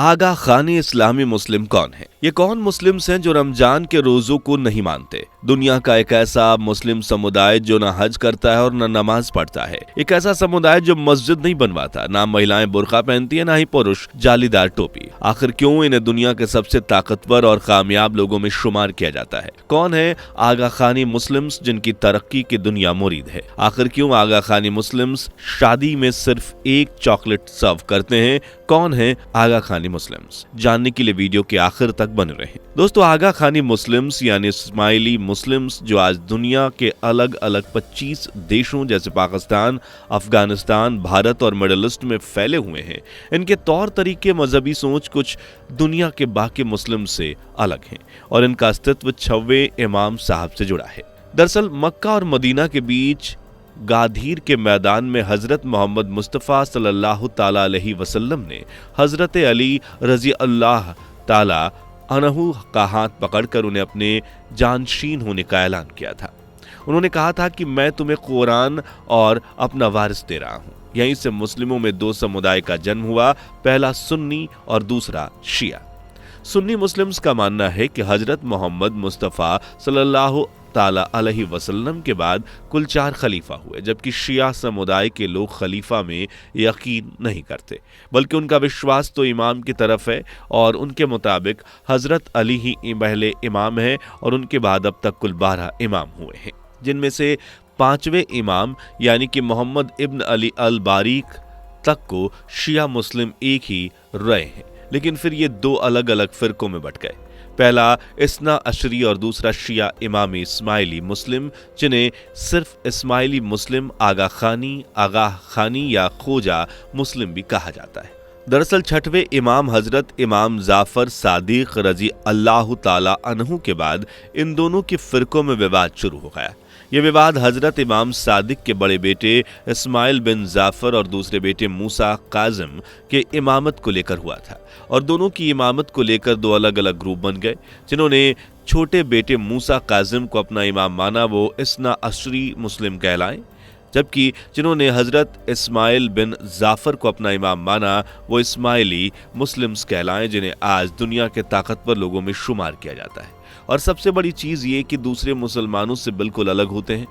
आगा खान इस्लामी मुस्लिम कौन है? ये कौन मुस्लिम्स हैं जो रमजान के रोजों को नहीं मानते? दुनिया का एक ऐसा मुस्लिम समुदाय जो ना हज करता है और न नमाज पढ़ता है। एक ऐसा समुदाय जो मस्जिद नहीं बनवाता, ना महिलाएं बुर्का पहनती है, ना ही पुरुष जालीदार टोपी। आखिर क्यों इन्हें दुनिया के सबसे ताकतवर और कामयाब लोगों में शुमार किया जाता है? कौन है आगा खानी मुस्लिम्स जिनकी तरक्की की दुनिया मुरीद है? आखिर क्यों आगा खानी मुस्लिम्स शादी में सिर्फ एक चॉकलेट सर्व करते हैं? कौन है आगा खानी मुस्लिम्स? जानने के लिए वीडियो के आखिर तक बने रहें। दोस्तों, आगा खानी मुस्लिम्स यानी इस्माइली मुस्लिम्स जो आज दुनिया के अलग अलग 25 देशों जैसे पाकिस्तान, अफगानिस्तान, भारत और मिडिल ईस्ट में फैले हुए हैं, इनके तौर तरीके, मजहबी सोच कुछ दुनिया के बाकी मुस्लिम से अलग हैं और इनका अस्तित्व 6वें इमाम साहब से जुड़ा है। दरअसल मक्का और मदीना के बीच गाधीर के मैदान में हजरत मोहम्मद मुस्तफ़ा सल्लल्लाहु ताला अलैहि वसल्लम ने हजरत अली रजी अल्लाह ताला अन्हु का हाथ पकड़कर उन्हें अपने जानशीन होने का ऐलान किया था। उन्होंने कहा था कि मैं तुम्हें कुरान और अपना वारिस दे रहा हूँ। यहीं से मुस्लिमों में दो समुदाय का जन्म हुआ, पहला सुन्नी और दूसरा शिया। सुन्नी मुस्लिम्स का मानना है कि हजरत मोहम्मद मुस्तफ़ा सल्लल्लाहु ताला अलैहि वसल्लम के बाद कुल 4 खलीफा हुए, जबकि शिया समुदाय के लोग खलीफा में यकीन नहीं करते, बल्कि उनका विश्वास तो इमाम की तरफ है और उनके मुताबिक हजरत अली ही पहले इमाम है और उनके बाद अब तक कुल 12 इमाम हुए हैं, जिनमें से 5वें इमाम यानी कि मोहम्मद इब्न अली अल बारीक तक को शिया मुस्लिम एक ही रहे हैं, लेकिन फिर ये 2 अलग अलग फिरकों में बट गए। पहला इस्ना अशरी और दूसरा शिया इमामी इस्माइली मुस्लिम, जिन्हें सिर्फ इस्माइली मुस्लिम, आगा खानी या खोजा मुस्लिम भी कहा जाता है। दरअसल 6वें इमाम हजरत इमाम जाफर सादिक रजी अल्लाह ताला अन्हु के बाद इन दोनों के फिरकों में विवाद शुरू हो गया। ये विवाद हजरत इमाम सादिक के बड़े बेटे इस्माइल बिन जाफर और दूसरे बेटे मूसा काजिम के इमामत को लेकर हुआ था और दोनों की इमामत को लेकर 2 अलग अलग ग्रुप बन गए। जिन्होंने छोटे बेटे मूसा काजिम को अपना इमाम माना वो इस्ना अशरी मुस्लिम कहलाए, जबकि जिन्होंने हजरत इस्माइल बिन जाफर को अपना इमाम माना वो इस्माइली मुस्लिम्स कहलाएं, जिन्हें आज दुनिया के ताकतवर लोगों में शुमार किया जाता है। और सबसे बड़ी चीज ये कि दूसरे मुसलमानों से बिल्कुल अलग होते हैं,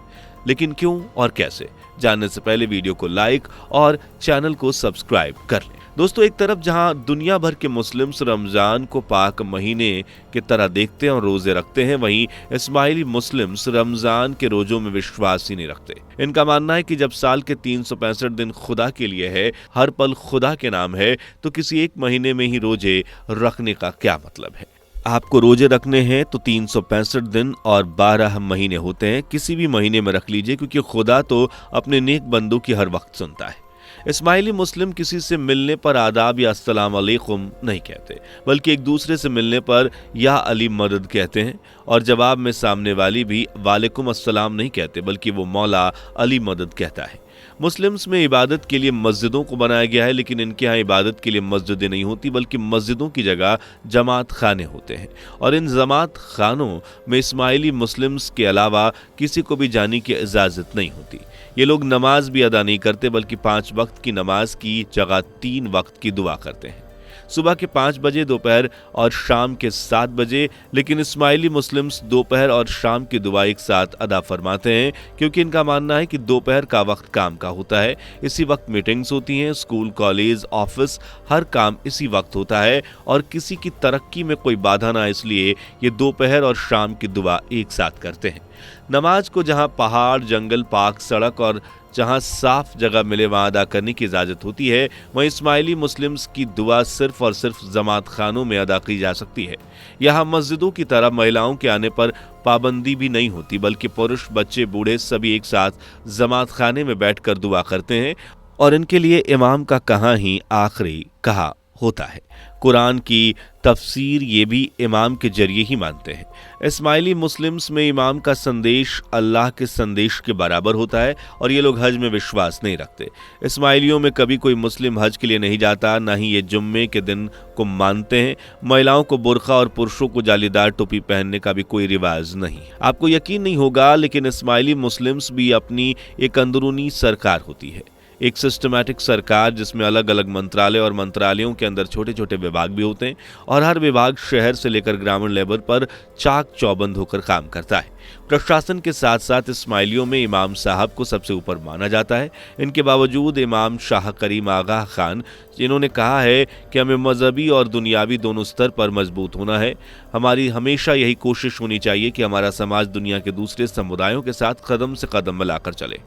लेकिन क्यों और कैसे, जानने से पहले वीडियो को लाइक और चैनल को सब्सक्राइब कर लें। दोस्तों, एक तरफ जहां दुनिया भर के मुस्लिम्स रमजान को पाक महीने की तरह देखते हैं और रोजे रखते हैं, वहीं इस्माइली मुस्लिम्स रमजान के रोजों में विश्वास ही नहीं रखते। इनका मानना है कि जब साल के 365 दिन खुदा के लिए है, हर पल खुदा के नाम है, तो किसी एक महीने में ही रोजे रखने का क्या मतलब है? आपको रोजे रखने हैं तो 365 दिन और 12 महीने होते हैं, किसी भी महीने में रख लीजिए, क्योंकि खुदा तो अपने नेक बंदों की हर वक्त सुनता है। इस्माइली मुस्लिम किसी से मिलने पर आदाब या अस्सलाम अलैकुम नहीं कहते, बल्कि एक दूसरे से मिलने पर या अली मदद कहते हैं और जवाब में सामने वाली भी वालेकुम अस्सलाम नहीं कहते, बल्कि वो मौला अली मदद कहता है। मुस्लिम्स में इबादत के लिए मस्जिदों को बनाया गया है, लेकिन इनके यहाँ इबादत के लिए मस्जिदें नहीं होती, बल्कि मस्जिदों की जगह जमात खाने होते हैं और इन जमात खानों में इस्माइली मुस्लिम्स के अलावा किसी को भी जाने की इजाज़त नहीं होती। ये लोग नमाज भी अदा नहीं करते, बल्कि 5 वक्त की नमाज की जगह 3 वक्त की दुआ करते हैं, सुबह के 5 बजे, दोपहर और शाम के 7 बजे। लेकिन इस्माइली मुस्लिम्स दोपहर और शाम की दुआ एक साथ अदा फरमाते हैं, क्योंकि इनका मानना है कि दोपहर का वक्त काम का होता है, इसी वक्त मीटिंग्स होती हैं, स्कूल, कॉलेज, ऑफिस, हर काम इसी वक्त होता है और किसी की तरक्की में कोई बाधा ना, इसलिए ये दोपहर और शाम की दुआ एक साथ करते हैं। नमाज को जहां पहाड़, जंगल, पाक सड़क और जहां साफ जगह मिले वहां अदा करने की इजाजत होती है, वहीं इस्माइली मुस्लिम्स की दुआ सिर्फ और सिर्फ जमात खानों में अदा की जा सकती है। यहाँ मस्जिदों की तरह महिलाओं के आने पर पाबंदी भी नहीं होती, बल्कि पुरुष, बच्चे, बूढ़े सभी एक साथ जमात खाने में बैठकर दुआ करते हैं और इनके लिए इमाम का कहाँ ही आखिरी कहा होता है। कुरान की तफसीर ये भी इमाम के जरिए ही मानते हैं। इस्माइली मुस्लिम्स में इमाम का संदेश अल्लाह के संदेश के बराबर होता है और ये लोग हज में विश्वास नहीं रखते। इस्माइलियों में कभी कोई मुस्लिम हज के लिए नहीं जाता, ना ही ये जुम्मे के दिन को मानते हैं। महिलाओं को बुर्का और पुरुषों को जालीदार टोपी पहनने का भी कोई रिवाज नहीं। आपको यकीन नहीं होगा, लेकिन इस्माइली मुस्लिम्स भी अपनी एक अंदरूनी सरकार होती है। एक सिस्टमैटिक सरकार जिसमें अलग अलग मंत्रालय और मंत्रालयों के अंदर छोटे छोटे विभाग भी होते हैं और हर विभाग शहर से लेकर ग्रामीण लेवल पर चाक चौबंद होकर काम करता है। प्रशासन के साथ साथ इस्माइलियों में इमाम साहब को सबसे ऊपर माना जाता है। इनके बावजूद इमाम शाह करीम आगा खान जिन्होंने कहा है कि हमें मजहबी और दुनियावी दोनों स्तर पर मजबूत होना है। हमारी हमेशा यही कोशिश होनी चाहिए कि हमारा समाज दुनिया के दूसरे समुदायों के साथ कदम से कदम मिलाकर चले।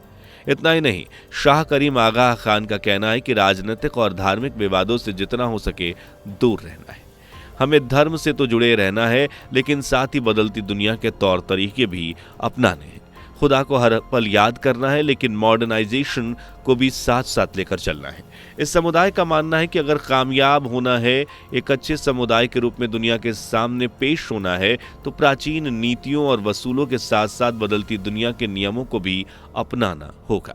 इतना ही नहीं, शाह करीम आगा खान का कहना है कि राजनीतिक और धार्मिक विवादों से जितना हो सके दूर रहना है। हमें धर्म से तो जुड़े रहना है, लेकिन साथ ही बदलती दुनिया के तौर तरीके भी अपनाने हैं। खुदा को हर पल याद करना है, लेकिन मॉडर्नाइजेशन को भी साथ साथ लेकर चलना है। इस समुदाय का मानना है कि अगर कामयाब होना है, एक अच्छे समुदाय के रूप में दुनिया के सामने पेश होना है, तो प्राचीन नीतियों और वसूलों के साथ साथ बदलती दुनिया के नियमों को भी अपनाना होगा।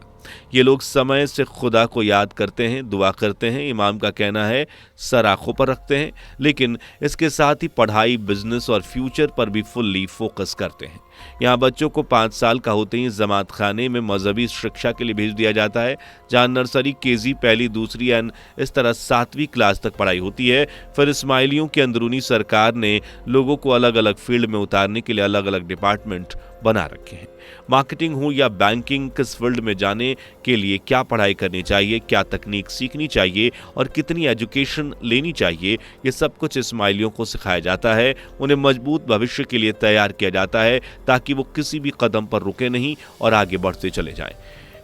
ये लोग समय से खुदा को याद करते हैं, दुआ करते हैं, इमाम का कहना है सर आंखों पर रखते हैं, लेकिन इसके साथ ही पढ़ाई, बिजनेस और फ्यूचर पर भी फुल्ली फोकस करते हैं। यहाँ बच्चों को 5 साल का होते ही जमात खाने में मजहबी शिक्षा के लिए भेज दिया जाता है, जहाँ नर्सरी, केजी, पहली, दूसरी एंड इस तरह 7वीं क्लास तक पढ़ाई होती है। फिर इस्माइलियों की अंदरूनी सरकार ने लोगों को अलग अलग फील्ड में उतारने के लिए अलग अलग डिपार्टमेंट बना रखे हैं। मार्केटिंग हो या बैंकिंग, किस फील्ड में जाने के लिए क्या पढ़ाई करनी चाहिए, क्या तकनीक सीखनी चाहिए और कितनी एजुकेशन लेनी चाहिए, ये सब कुछ इस्माइलियों को सिखाया जाता है। उन्हें मजबूत भविष्य के लिए तैयार किया जाता है ताकि वो किसी भी कदम पर रुके नहीं और आगे बढ़ते चले जाएं।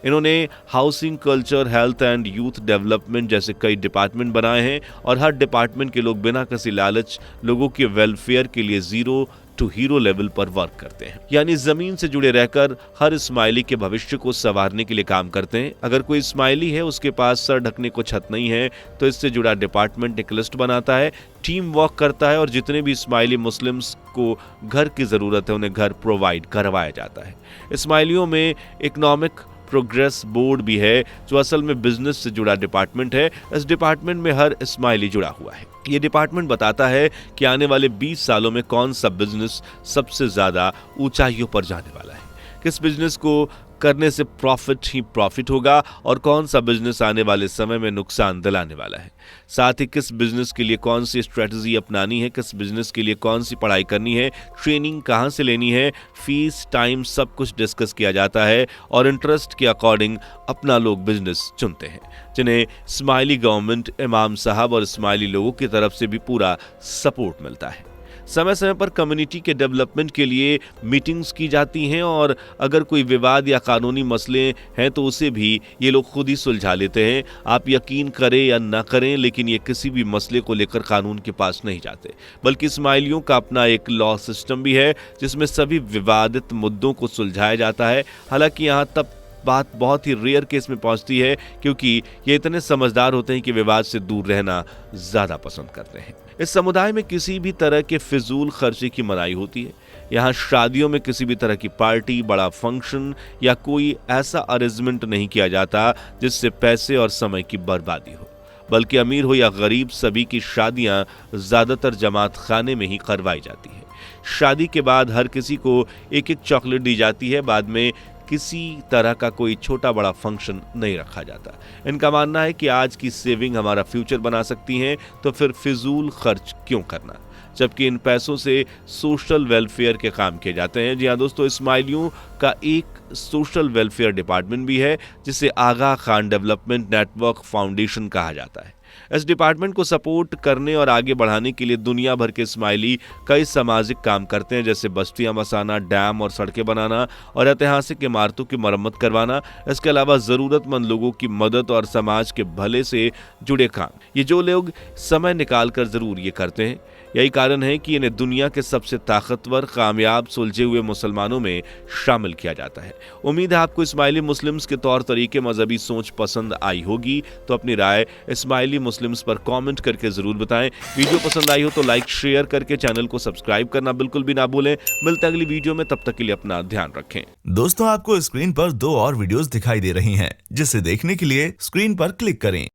इन्होंने housing, culture, health and youth development जैसे कई डिपार्टमेंट बनाए हैं और हर डिपार्टमेंट के लोग बिना किसी लालच लोगों के वेलफेयर के लिए 0 टू हीरो लेवल पर वर्क करते हैं, यानी जमीन से जुड़े रहकर हर इस्माइली के भविष्य को संवारने के लिए काम करते हैं। अगर कोई इस्माइली है, उसके पास सर ढकने को छत नहीं है, तो इससे जुड़ा डिपार्टमेंट एक लिस्ट बनाता है, टीम वर्क करता है और जितने भी इस्माइली मुस्लिम्स को घर की जरूरत है उन्हें घर प्रोवाइड करवाया जाता है। इस्माइलियों में इकोनॉमिक प्रोग्रेस बोर्ड भी है जो असल में बिजनेस से जुड़ा डिपार्टमेंट है। इस डिपार्टमेंट में हर इस्माइली जुड़ा हुआ है। ये डिपार्टमेंट बताता है कि आने वाले 20 सालों में कौन सा बिजनेस सबसे ज्यादा ऊंचाइयों पर जाने वाला है, किस बिजनेस को करने से प्रॉफिट ही प्रॉफिट होगा और कौन सा बिजनेस आने वाले समय में नुकसान दिलाने वाला है। साथ ही किस बिजनेस के लिए कौन सी स्ट्रेटजी अपनानी है, किस बिजनेस के लिए कौन सी पढ़ाई करनी है, ट्रेनिंग कहाँ से लेनी है, फीस, टाइम, सब कुछ डिस्कस किया जाता है और इंटरेस्ट के अकॉर्डिंग अपना लोग बिजनेस चुनते हैं, जिन्हें इस्माइली गवर्नमेंट, इमाम साहब और इस्माइली लोगों की तरफ से भी पूरा सपोर्ट मिलता है। समय समय पर कम्युनिटी के डेवलपमेंट के लिए मीटिंग्स की जाती हैं और अगर कोई विवाद या कानूनी मसले हैं तो उसे भी ये लोग खुद ही सुलझा लेते हैं। आप यकीन करें या ना करें, लेकिन ये किसी भी मसले को लेकर कानून के पास नहीं जाते, बल्कि इस्माइलियों का अपना एक लॉ सिस्टम भी है जिसमें सभी विवादित मुद्दों को सुलझाया जाता है। हालांकि यहाँ तब बात बहुत ही रेयर केस में पहुंचती है क्योंकि ये इतने समझदार होते हैं कि विवाद से दूर रहना ज्यादा पसंद करते हैं। इस समुदाय में किसी भी तरह के फिजूल खर्चे की मनाही होती है। यहाँ शादियों में किसी भी तरह की पार्टी, बड़ा फंक्शन या कोई ऐसा अरेंजमेंट नहीं किया जाता जिससे पैसे और समय की बर्बादी हो, बल्कि अमीर हो या गरीब, सभी की शादियां ज्यादातर जमात खाने में ही करवाई जाती है। शादी के बाद हर किसी को एक एक चॉकलेट दी जाती है। बाद में किसी तरह का कोई छोटा बड़ा फंक्शन नहीं रखा जाता। इनका मानना है कि आज की सेविंग हमारा फ्यूचर बना सकती है, तो फिर फिजूल खर्च क्यों करना, जबकि इन पैसों से सोशल वेलफेयर के काम किए जाते हैं। जी हाँ दोस्तों, इस्माइलियों का एक सोशल वेलफेयर डिपार्टमेंट भी है जिसे आगा खान डेवलपमेंट नेटवर्क फाउंडेशन कहा जाता है। इस डिपार्टमेंट को सपोर्ट करने और आगे बढ़ाने के लिए दुनिया भर के इस्माइली कई सामाजिक काम करते हैं, जैसे बस्तियां बसाना, डैम और सड़कें बनाना और ऐतिहासिक इमारतों की मरम्मत करवाना। इसके अलावा जरूरतमंद लोगों की मदद और समाज के भले से जुड़े काम, ये जो लोग समय निकाल कर जरूर ये करते हैं। यही कारण है कि इन्हें दुनिया के सबसे ताकतवर, कामयाब, सुलझे हुए मुसलमानों में शामिल किया जाता है। उम्मीद है आपको इस्माइली मुस्लिम्स के तौर तरीके, मजहबी सोच पसंद आई होगी। तो अपनी राय इस्माइली मुस्लिम्स पर कमेंट करके जरूर बताएं। वीडियो पसंद आई हो तो लाइक, शेयर करके चैनल को सब्सक्राइब करना बिल्कुल भी ना भूलें। मिलते हैं अगली वीडियो में, तब तक के लिए अपना ध्यान रखें। दोस्तों, आपको स्क्रीन पर 2 और वीडियोस दिखाई दे रही हैं, जिसे देखने के लिए स्क्रीन पर क्लिक करें।